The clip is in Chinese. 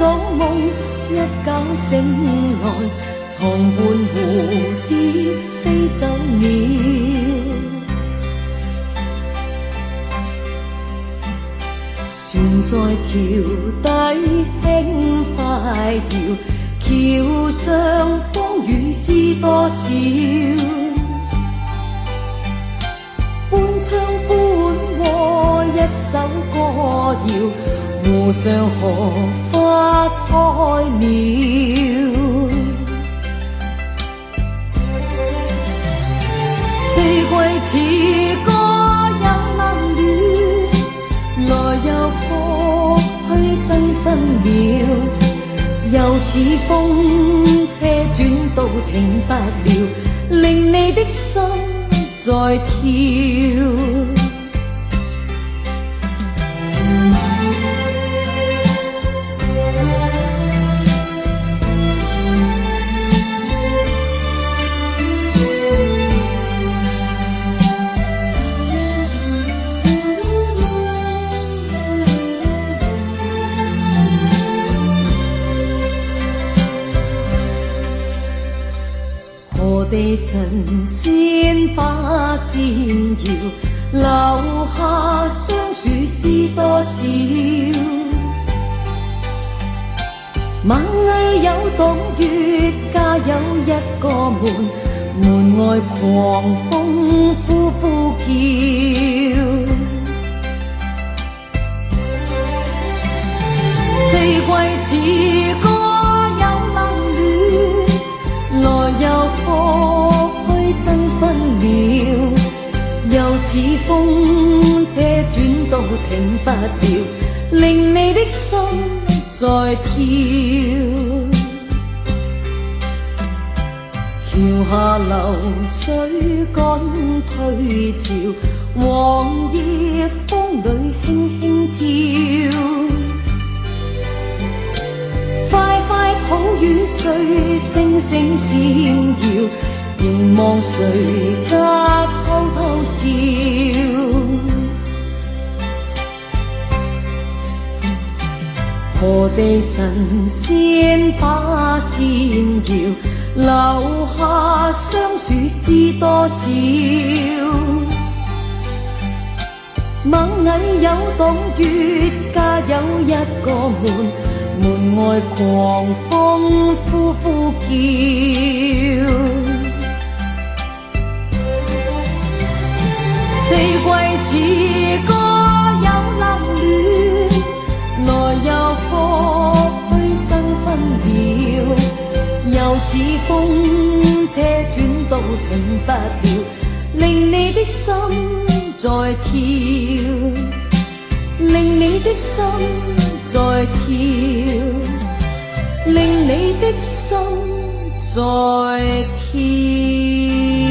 數夢，一覺醒來，床伴蝴蝶飛走了。船在橋底輕快搖，橋上風雨知多少？半唱半和一首歌謠，湖上荷花菜鳥。四季似歌有冷暖，來又復去爭分秒，又似風車轉都停不了，令你的心在跳。何地神仙把仙搖，留下相樹知多少？螞蟻有洞穴，家有一個門，門外狂風呼呼叫。四季似歌有冷暖，來又復去爭分秒，又似風車轉都停不了，令你的心在跳。橋下流水趕退潮，黃葉風裏輕輕跳。快快抱與誰，星星閃耀，凝望誰家偷偷笑。何地神仙把仙搖，留下相樹知多少？螞蟻有洞穴，家有一個門，門外狂風呼呼叫。四季似歌有冷暖，來又復去爭分秒，又似風車轉都停不了，令你的心在跳，令你的心在跳，令你的心在跳。